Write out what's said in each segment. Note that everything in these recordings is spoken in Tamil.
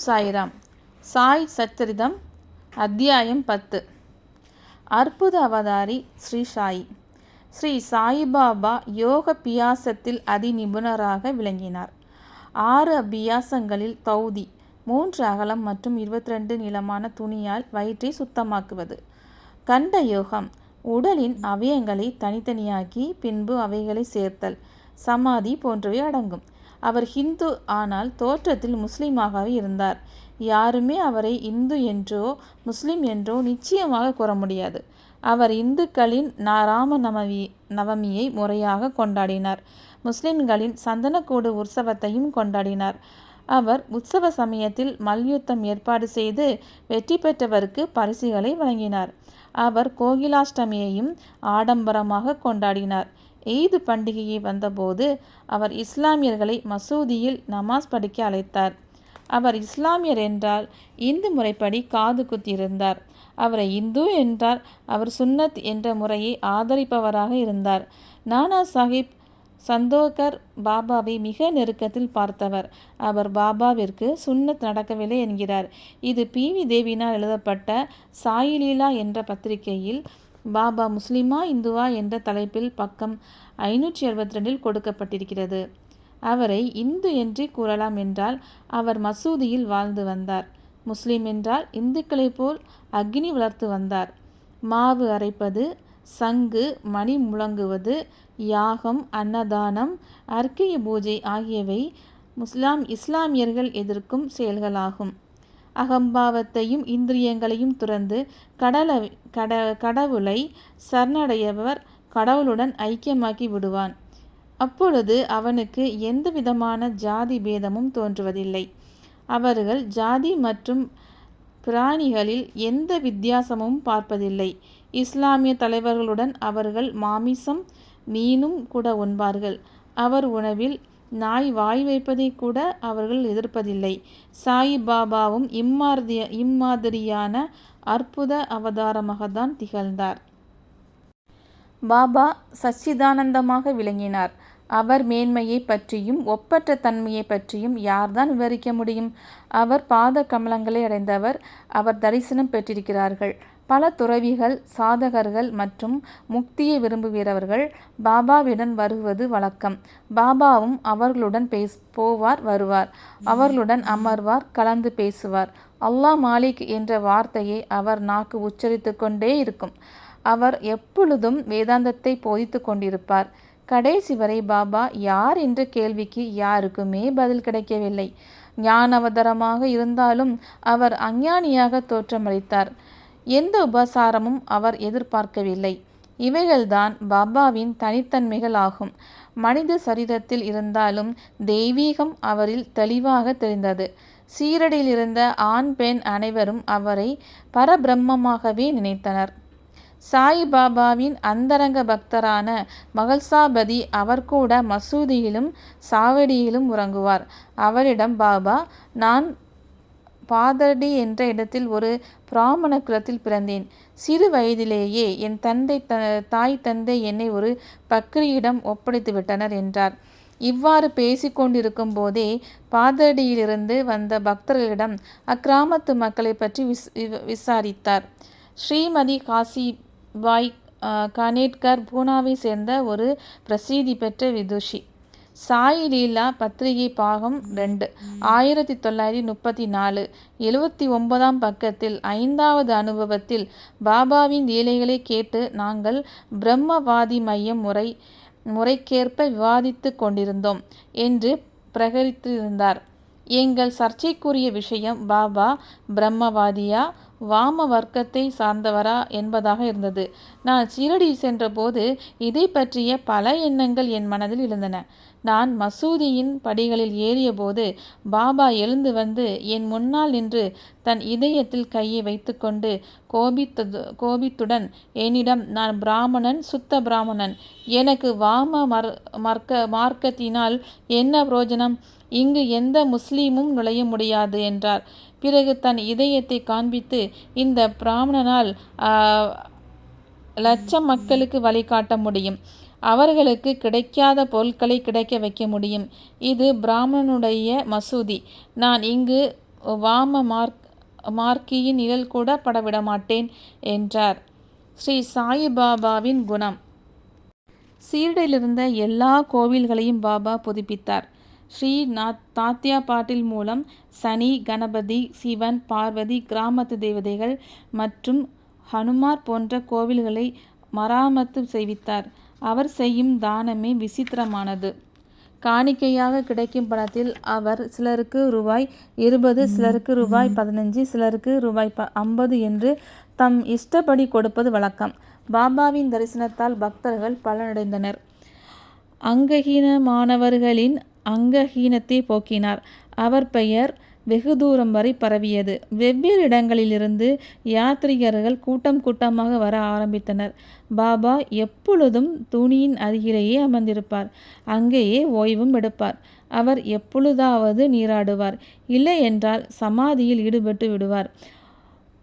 சாய்ராம். சாய் சச்சரிதம் அத்தியாயம் 10. அற்புத அவதாரி ஸ்ரீ சாயி. ஸ்ரீ சாயிபாபா யோக பியாசத்தில் அதிநிபுணராக விளங்கினார். 6 அபியாசங்களில் தௌதி 3 அகலம் மற்றும் 22 நீளமான துணியால் வயிற்றை சுத்தமாக்குவது. கண்ட யோகம் உடலின் அவயங்களை தனித்தனியாக்கி பின்பு அவைகளை சேர்த்தல், சமாதி போன்றவை அடங்கும். அவர் ஹிந்து, ஆனால் தோற்றத்தில் முஸ்லீமாகவே இருந்தார். யாருமே அவரை இந்து என்றோ முஸ்லிம் என்றோ நிச்சயமாக கூற முடியாது. அவர் இந்துக்களின் ராம நவமியை முறையாக கொண்டாடினார். முஸ்லிம்களின் சந்தனக்கூடு உற்சவத்தையும் கொண்டாடினார். அவர் உற்சவ சமயத்தில் மல்யுத்தம் ஏற்பாடு செய்து வெற்றி பெற்றவருக்கு பரிசுகளை வழங்கினார். அவர் கோகிலாஷ்டமியையும் ஆடம்பரமாக கொண்டாடினார். ஈத் பண்டிகையை வந்தபோது அவர் இஸ்லாமியர்களை மசூதியில் நமாஸ் படிக்க அழைத்தார். அவர் இஸ்லாமியர் என்றால் இந்து முறைப்படி காது குத்தியிருந்தார். அவரை இந்து என்றால் அவர் சுன்னத் என்ற முறையை ஆதரிப்பவராக இருந்தார். நானா சாஹிப் சந்தோகர் பாபாவை மிக நெருக்கத்தில் பார்த்தவர். அவர் பாபாவிற்கு சுன்னத் நடக்கவில்லை என்கிறார். இது பி.வி. தேவினால் எழுதப்பட்ட சாயிலீலா என்ற பத்திரிகையில் பாபா முஸ்லிமா இந்துவா என்ற தலைப்பில் பக்கம் 562 கொடுக்கப்பட்டிருக்கிறது. அவரை இந்து என்று கூறலாம் என்றால் அவர் மசூதியில் வாழ்ந்து வந்தார். முஸ்லிம் என்றால் இந்துக்களைப் போல் அக்னி வளர்த்து வந்தார். மாவு அரைப்பது, சங்கு மணி முழங்குவது, யாகம், அன்னதானம், அர்க்கிய பூஜை ஆகியவை இஸ்லாமியர்கள் எதிர்க்கும் செயல்களாகும். அகம்பாவத்தையும் இந்திரியங்களையும் துறந்து கடவுளை சரணடையவர் கடவுளுடன் ஐக்கியமாக்கி விடுவான். அப்பொழுது அவனுக்கு எந்த விதமான ஜாதி பேதமும் தோன்றுவதில்லை. அவர்கள் ஜாதி மற்றும் பிராணிகளில் எந்த வித்தியாசமும் பார்ப்பதில்லை. இஸ்லாமிய தலைவர்களுடன் அவர்கள் மாமிசம், மீனும் கூட உண்பார்கள். அவர் உணவில் நாய் வாய் வைப்பதை கூட அவர்கள் எதிர்ப்பதில்லை. சாயி பாபாவும் இம்மாதிரியான அற்புத அவதாரமாகத்தான் திகழ்ந்தார். பாபா சச்சிதானந்தமாக விளங்கினார். அவர் மேன்மையை பற்றியும் ஒப்பற்ற தன்மையை பற்றியும் யார்தான் விவரிக்க முடியும்? அவர் பாத கமலங்களை அடைந்தவர். அவர் தரிசனம் பெற்றிருக்கிறார்கள். பல துறவிகள், சாதகர்கள் மற்றும் முக்தியை விரும்புகிறவர்கள் பாபாவிடம் வருவது வழக்கம். பாபாவும் அவர்களுடன் போவார், வருவார், அவர்களுடன் அமர்வார், கலந்து பேசுவார். அல்லாஹ் மாலிக் என்ற வார்த்தையை அவர் நாக்கு உச்சரித்து கொண்டே இருக்கும். அவர் எப்பொழுதும் வேதாந்தத்தை போதித்து கொண்டிருப்பார். கடைசி வரை பாபா யார் என்ற கேள்விக்கு யாருக்குமே பதில் கிடைக்கவில்லை. ஞானவதரமாக இருந்தாலும் அவர் அஞ்ஞானியாக தோற்றமளித்தார். எந்த உபசாரமும் அவர் எதிர்பார்க்கவில்லை. இவைகள்தான் பாபாவின் தனித்தன்மைகள் ஆகும். மனித சரீரத்தில் இருந்தாலும் தெய்வீகம் அவரில் தெளிவாக தெரிந்தது. சீரடியில் இருந்த ஆண் பெண் அனைவரும் அவரை பரபிரம்மமாகவே நினைத்தனர். சாயி பாபாவின் அந்தரங்க பக்தரான மகள்சாபதி அவர் கூட மசூதியிலும் சாவடியிலும் உறங்குவார். அவரிடம் பாபா, நான் பாதர்டி என்ற இடத்தில் ஒரு பிராமண குலத்தில் பிறந்தேன். சிறு வயதிலேயே என் தாய் தந்தை என்னை ஒரு பக்ரியிடம் ஒப்படைத்து விட்டனர் என்றார். இவ்வாறு பேசிக்கொண்டிருக்கும் போதே பாதர்டியிலிருந்து வந்த பக்தர்களிடம் அக்கிராமத்து மக்களை பற்றி விசாரித்தார். ஸ்ரீமதி காசிபாய் கானேட்கர் பூனாவை சேர்ந்த ஒரு பிரசித்தி பெற்ற விதுஷி. சாயி லீலா பத்திரிகை பாகம் 2 1934 79ஆம் பக்கத்தில் 5வது அனுபவத்தில் பாபாவின் லீலைகளை கேட்டு நாங்கள் பிரம்மவாதி மையம் முறைக்கேற்ப விவாதித்து கொண்டிருந்தோம் என்று பிரகரித்திருந்தார். எங்கள் சர்ச்சைக்குரிய விஷயம் பாபா பிரம்மவாதியா, வாம வர்க்கத்தை சார்ந்தவரா என்பதாக இருந்தது. நான் சீரடி சென்றபோது இதை பற்றிய பல எண்ணங்கள் என் மனதில் எழுந்தன. நான் மசூதியின் படிகளில் ஏறியபோது பாபா எழுந்து வந்து என் முன்னால் நின்று தன் இதயத்தில் கையை வைத்துக்கொண்டு கோபித்துடன் என்னிடம், நான் பிராமணன், சுத்த பிராமணன், எனக்கு வாம மார்க்கத்தினால் என்ன பிரயோஜனம்? இங்கு எந்த முஸ்லீமும் நுழைய முடியாது என்றார். பிறகு தன் இதயத்தை காண்பித்து, இந்த பிராமணனால் லட்சம் மக்களுக்கு வழிகாட்ட முடியும். அவர்களுக்கு கிடைக்காத பொருட்களை கிடைக்க வைக்க முடியும். இது பிராமணனுடைய மசூதி. நான் இங்கு வாம மார்க்கியின் நிழல் கூட படவிட மாட்டேன் என்றார். ஸ்ரீ சாயிபாபாவின் குணம். சீரடியிலிருந்த எல்லா கோவில்களையும் பாபா புதுப்பித்தார். ஸ்ரீ தாத்யா பாட்டில் மூலம் சனி, கணபதி, சிவன், பார்வதி, கிராமத்து தேவதைகள் மற்றும் ஹனுமார் போன்ற கோவில்களை மராமத்து செய்வித்தார். அவர் செய்யும் தானமே விசித்திரமானது. காணிக்கையாக கிடைக்கும் பணத்தில் அவர் சிலருக்கு ரூபாய் 20, சிலருக்கு ரூபாய் 15, சிலருக்கு ரூபாய் 50 என்று தம் இஷ்டப்படி கொடுப்பது வழக்கம். பாபாவின் தரிசனத்தால் பக்தர்கள் பலனடைந்தனர். அங்கஹீனமானவர்களின் அங்கஹீனத்தை போக்கினார். அவர் பெயர் வெகு தூரம் வரை பரவியது. வெவ்வேறு இடங்களிலிருந்து யாத்ரீகர்கள் கூட்டம் கூட்டமாக வர ஆரம்பித்தனர். பாபா எப்பொழுதும் தூணியின் அருகிலேயே அமர்ந்திருப்பார். அங்கேயே ஓய்வும் எடுப்பார். அவர் எப்பொழுதாவது நீராடுவார். இல்லை என்றால் சமாதியில் ஈடுபட்டு விடுவார்.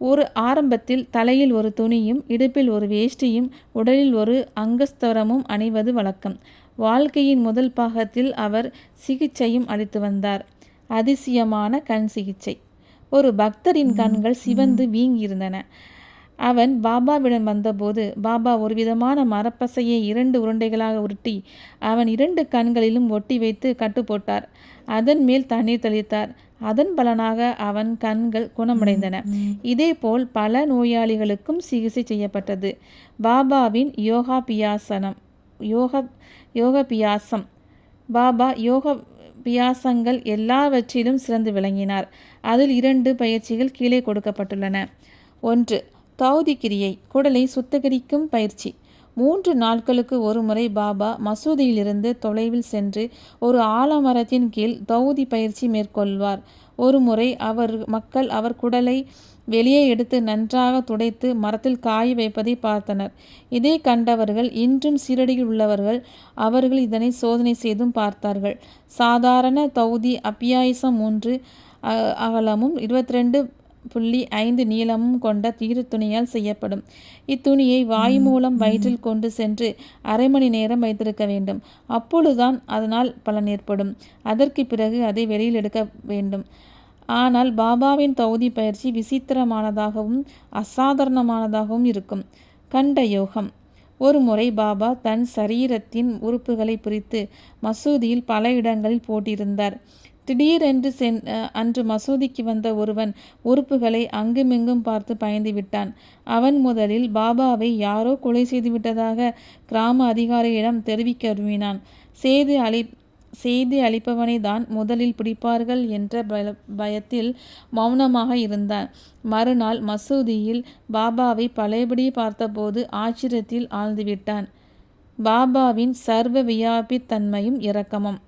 ஒரு ஆரம்பத்தில் தலையில் ஒரு துணியும், இடுப்பில் ஒரு வேஷ்டியும், உடலில் ஒரு அங்கஸ்தரமும் அணிவது வழக்கம். வாழ்க்கையின் முதல் பாகத்தில் அவர் சிகிச்சையும் அளித்து வந்தார். அதிசயமான கண் சிகிச்சை. ஒரு பக்தரின் கண்கள் சிவந்து வீங்கியிருந்தன. அவன் பாபாவிடம் வந்தபோது பாபா ஒரு விதமான மரப்பசையை 2 உருண்டைகளாக உருட்டி அவன் 2 கண்களிலும் ஒட்டி வைத்து கட்டு போட்டார். அதன் மேல் தண்ணீர் தெளித்தார். அதன் பலனாக அவன் கண்கள் குணமடைந்தன. இதேபோல் பல நோயாளிகளுக்கும் சிகிச்சை செய்யப்பட்டது. பாபாவின் யோகபியாசம். பாபா யோகபியாசங்கள் எல்லாவற்றிலும் சிறந்து விளங்கினார். அதில் 2 பயிற்சிகள் கீழே கொடுக்கப்பட்டுள்ளன. 1. தௌதி கிரியை, குடலை சுத்திகரிக்கும் பயிற்சி. 3 நாட்களுக்கு ஒரு முறை பாபா மசூதியிலிருந்து தொலைவில் சென்று ஒரு ஆலமரத்தின் கீழ் தௌதி பயிற்சி மேற்கொள்வார். ஒரு முறை மக்கள் அவர் குடலை வெளியே எடுத்து நன்றாக துடைத்து மரத்தில் காய வைப்பதை பார்த்தனர். இதை கண்டவர்கள் இன்றும் சீரடியில் உள்ளவர்கள் அவர்கள் இதனை சோதனை செய்தும் பார்த்தார்கள். சாதாரண தௌதி அபியாசம் 3 அகலமும் 22.5 நீளமும் கொண்ட தீர துணியால் செய்யப்படும். இத்துணியை வாய் மூலம் வயிற்றில் கொண்டு சென்று அரை மணி நேரம் வைத்திருக்க வேண்டும். அப்பொழுதுதான் அதனால் பலன் ஏற்படும். அதற்கு பிறகு அதை வெளியில் எடுக்க வேண்டும். ஆனால் பாபாவின் தௌதி பயிற்சி விசித்திரமானதாகவும் அசாதாரணமானதாகவும் இருக்கும். கண்ட யோகம். ஒரு முறை பாபா தன் சரீரத்தின் உறுப்புகளை பிரித்து மசூதியில் பல இடங்களில் போட்டிருந்தார். திடீரென்று அன்று மசூதிக்கு வந்த ஒருவன் உறுப்புகளை அங்குமிங்கும் பார்த்து பயந்து விட்டான். அவன் முதலில் பாபாவை யாரோ கொலை செய்து விட்டதாக கிராம அதிகாரியிடம் தெரிவிக்க விரும்பினான். செய்தி அளிப்பவனை தான் முதலில் பிடிப்பார்கள் என்ற பயத்தில் மௌனமாக இருந்தான். மறுநாள் மசூதியில் பாபாவை பழையபடி பார்த்தபோது ஆச்சரியத்தில் ஆழ்ந்துவிட்டான். பாபாவின் சர்வ வியாபி தன்மையும் இரக்கமும்.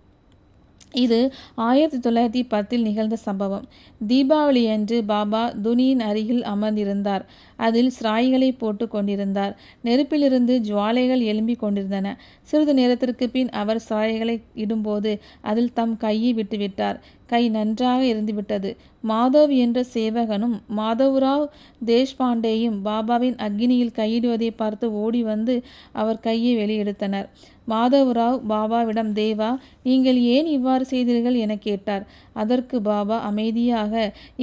இது 1910 நிகழ்ந்த சம்பவம். தீபாவளியன்று பாபா துணியின் அருகில் அமர்ந்திருந்தார். அதில் சிராய்களை போட்டு கொண்டிருந்தார். நெருப்பிலிருந்து ஜுவாலைகள் எழும்பிக் கொண்டிருந்தன. சிறிது நேரத்திற்கு பின் அவர் சிராய்களை இடும்போது அதில் தம் கையை விட்டுவிட்டார். கை நன்றாக எரிந்துவிட்டது. மாதவ் என்ற சேவகனும் மாதவ்ராவ் தேஷ்பாண்டேயும் பாபாவின் அக்னியில் கையிடுவதை பார்த்து ஓடி வந்து அவர் கையை வெளியெடுத்தனர். மாதவ்ராவ் பாபாவிடம், தேவா, நீங்கள் ஏன் இவ்வாறு செய்தீர்கள் என கேட்டார். அதற்கு பாபா அமைதியாக,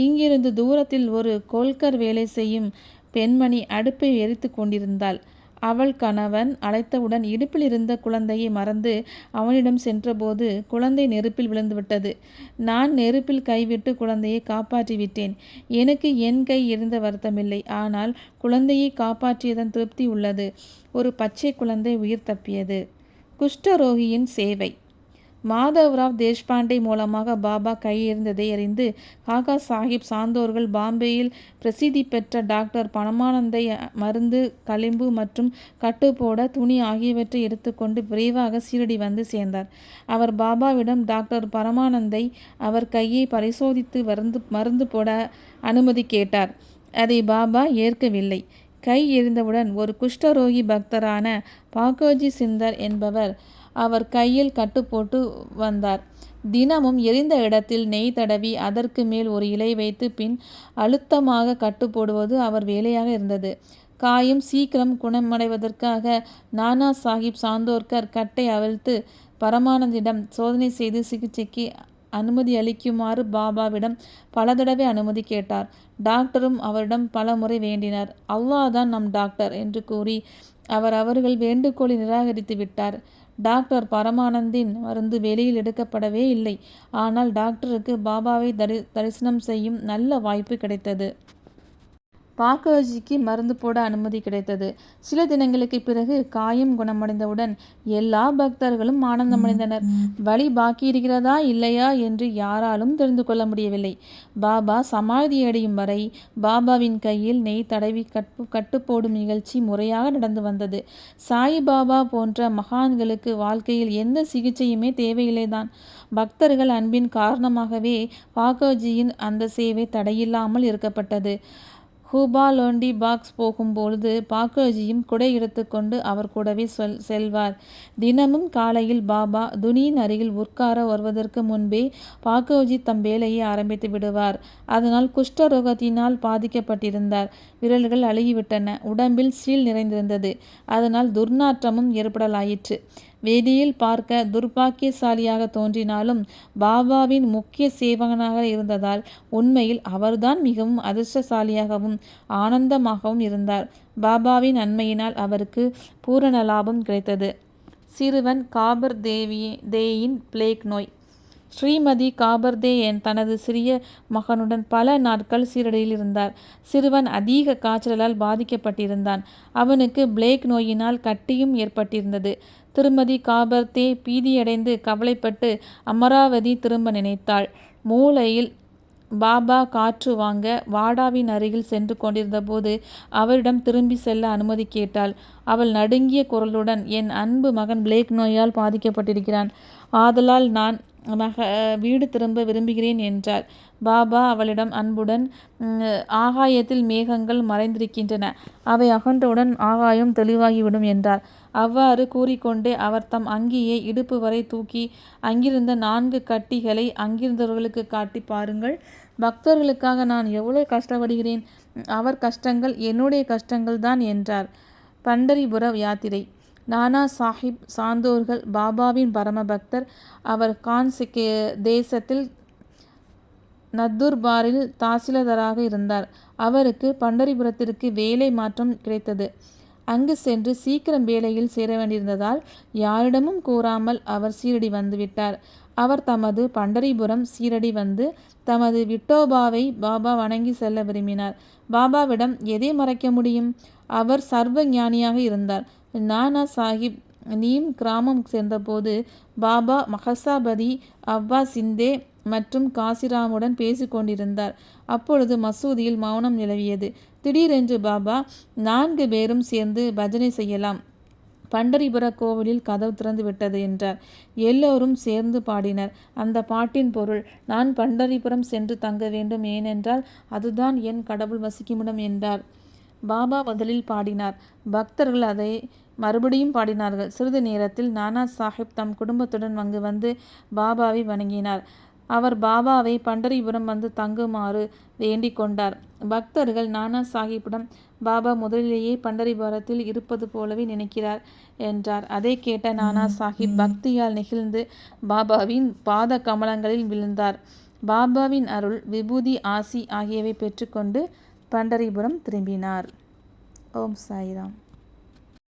இங்கிருந்து தூரத்தில் ஒரு கோல்கர் வேலை செய்யும் பெண்மணி அடுப்பை எரித்து கொண்டிருந்தாள். அவள் கணவன் அழைத்தவுடன் இடுப்பில் இருந்த குழந்தையை மறந்து அவனிடம் சென்றபோது குழந்தை நெருப்பில் விழுந்துவிட்டது. நான் நெருப்பில் கைவிட்டு குழந்தையை காப்பாற்றிவிட்டேன். எனக்கு என் கை எரிந்த வருத்தமில்லை. ஆனால் குழந்தையை காப்பாற்றியதன் திருப்தி உள்ளது. ஒரு பச்சை குழந்தை உயிர் தப்பியது. குஷ்டரோகியின் சேவை. மாதவ்ராவ் தேஷ்பாண்டே மூலமாக பாபா கையெறிந்ததை அறிந்து காக்கா சாஹிப் சாந்தோர்கள் பாம்பேயில் பிரசித்தி பெற்ற டாக்டர் பரமானந்தை மருந்து, களிம்பு மற்றும் கட்டுப்போட துணி ஆகியவற்றை எடுத்துக்கொண்டு விரைவாக சீரடி வந்து சேர்ந்தார். அவர் பாபாவிடம் டாக்டர் பரமானந்தை அவர் கையை பரிசோதித்து மருந்து போட அனுமதி கேட்டார். அதை பாபா ஏற்கவில்லை. கை எறிந்தவுடன் ஒரு குஷ்டரோகி பக்தரான பாக்கோஜி சிந்தர் என்பவர் அவர் கையில் கட்டு போட்டு வந்தார். தினமும் எரிந்த இடத்தில் நெய் தடவி அதற்கு மேல் ஒரு இலை வைத்து பின் அழுத்தமாக கட்டு போடுவது அவர் வேலையாக இருந்தது. காயம் சீக்கிரம் குணமடைவதற்காக நானா சாஹிப் சாந்தோர்கர் கட்டை அவிழ்த்து பரமானந்திடம் சோதனை செய்து சிகிச்சைக்கு அனுமதி அளிக்குமாறு பாபாவிடம் பல தடவை அனுமதி கேட்டார். டாக்டரும் அவரிடம் பல முறை வேண்டினார். அல்லாஹ் தான் நம் டாக்டர் என்று கூறி அவர்கள் வேண்டுகோளை நிராகரித்து விட்டார். டாக்டர் பரமானந்தின் மருந்து வெளியில் எடுக்கப்படவே இல்லை. ஆனால் டாக்டருக்கு பாபாவை தரிசனம் செய்யும் நல்ல வாய்ப்பு கிடைத்தது. பாக்கோஜிக்கு மருந்து போட அனுமதி கிடைத்தது. சில தினங்களுக்கு பிறகு காயம் குணமடைந்தவுடன் எல்லா பக்தர்களும் ஆனந்தமடைந்தனர். வலி பாக்கி இருக்கிறதா இல்லையா என்று யாராலும் தெரிந்து கொள்ள முடியவில்லை. பாபா சமாதியடையும் வரை பாபாவின் கையில் நெய் தடவி கட்டு போடும் நிகழ்ச்சி முறையாக நடந்து வந்தது. சாயிபாபா போன்ற மகான்களுக்கு வாழ்க்கையில் எந்த சிகிச்சையுமே தேவையில்லைதான். பக்தர்கள் அன்பின் காரணமாகவே பாக்கோஜியின் அந்த சேவை தடையில்லாமல் இருக்கப்பட்டது. ஹூபா லோண்டி பாக்ஸ் போகும்பொழுது பாக்கோஜியும் குடை எடுத்துக்கொண்டு அவர் கூடவே செல்வார். தினமும் காலையில் பாபா துனியின் அருகில் உட்கார வருவதற்கு முன்பே பாக்கோஜி தம் வேலையை ஆரம்பித்து விடுவார். அதனால் குஷ்டரோகத்தினால் பாதிக்கப்பட்டிருந்தார். விரல்கள் அழுகிவிட்டன. உடம்பில் சீல் நிறைந்திருந்தது. அதனால் துர்நாற்றமும் ஏற்படலாயிற்று. வெளியில் பார்க்க துர்பாக்கியசாலியாக தோன்றினாலும் பாபாவின் முக்கிய சேவகனாக இருந்ததால் உண்மையில் அவர்தான் மிகவும் அதிர்ஷ்டசாலியாகவும் ஆனந்தமாகவும் இருந்தார். பாபாவின் நன்மையினால் அவருக்கு பூரண லாபம் கிடைத்தது. சிறுவன் காபர் தேயின் பிளேக் நோய். ஸ்ரீமதி காபர்தே தனது சிறிய மகனுடன் பல நாட்கள் சீரடியில் இருந்தார். சிறுவன் அதிக காய்ச்சலால் பாதிக்கப்பட்டிருந்தான். அவனுக்கு பிளேக் நோயினால் கட்டியும் ஏற்பட்டிருந்தது. திருமதி காபர்தே பீதியடைந்து கவலைப்பட்டு அமராவதி திரும்ப நினைத்தாள். மூலையில் பாபா காற்று வாங்க வாடாவின் அருகில் சென்று கொண்டிருந்தபோது அவரிடம் திரும்பி செல்ல அனுமதி கேட்டாள். அவள் நடுங்கிய குரலுடன், என் அன்பு மகன் பிளேக் நோயால் பாதிக்கப்பட்டிருக்கிறான். ஆதலால் நான் வீடு திரும்ப விரும்புகிறேன் என்றார். பாபா அவளிடம் அன்புடன், ஆகாயத்தில் மேகங்கள் மறைந்திருக்கின்றன, அவை அகன்றவுடன் ஆகாயம் தெளிவாகிவிடும் என்றார். அவ்வாறு கூறிக்கொண்டே அவர் தம் அங்கியை இடுப்பு வரை தூக்கி அங்கிருந்த 4 கட்டிகளை அங்கிருந்தவர்களுக்கு காட்டி, பாருங்கள், பக்தர்களுக்காக நான் எவ்வளவு கஷ்டப்படுகிறேன். அவர் கஷ்டங்கள் என்னுடைய கஷ்டங்கள் தான் என்றார். பண்டரிபுர யாத்திரை. நானா சாஹிப் சாந்தோர்கள் பாபாவின் பரமபக்தர். அவர் தேசத்தில் நத்துர்பாரில் தாசில்தாராக இருந்தார். அவருக்கு பண்டரிபுரத்திற்கு வேலை மாற்றம் கிடைத்தது. அங்கு சென்று சீக்கிரம் வேலையில் சேர வேண்டியிருந்ததால் யாரிடமும் கூறாமல் அவர் சீரடி வந்துவிட்டார். அவர் தமது பண்டரிபுரம் சீரடி வந்து தமது விட்டோபாவை பாபா வணங்கி செல்ல விரும்பினார். பாபாவிடம் எதை மறைக்க முடியும்? அவர் சர்வ ஞானியாக இருந்தார். நானா சாஹிப் நீம் கிராமம் சென்றபோது பாபா மஹசாபதி, அவ்வா சிந்தே மற்றும் காசிராமுடன் பேசிக்கொண்டிருந்தார். அப்பொழுது மசூதியில் மௌனம் நிலவியது. திடீரென்று பாபா, 4 பேரும் சேர்ந்து பஜனை செய்யலாம், பண்டரிபுர கோவிலில் கதவு திறந்து விட்டது என்றார். எல்லோரும் சேர்ந்து பாடினர். அந்த பாட்டின் பொருள், நான் பண்டரிபுரம் சென்று தங்க வேண்டும், ஏனென்றால் அதுதான் என் கடவுள் வசிக்குமிடம் என்றார். பாபா முதலில் பாடினார். பக்தர்கள் அதை மறுபடியும் பாடினார்கள். சிறிது நேரத்தில் நானா சாஹிப் தம் குடும்பத்துடன் அங்கு வந்து பாபாவை வணங்கினார். அவர் பாபாவை பண்டரிபுரம் வந்து தங்குமாறு வேண்டிக் கொண்டார். பக்தர்கள் நானா சாஹிப்பிடம், பாபா முதலிலேயே பண்டரிபுரத்தில் இருப்பது போலவே நினைக்கிறார் என்றார். அதை கேட்ட நானா சாஹிப் பக்தியால் நெகிழ்ந்து பாபாவின் பாத கமலங்களில் விழுந்தார். பாபாவின் அருள், விபூதி, ஆசி ஆகியவை பெற்றுக்கொண்டு பண்டரிபுரம் திரும்பினார். ஓம் சாய்ராம்.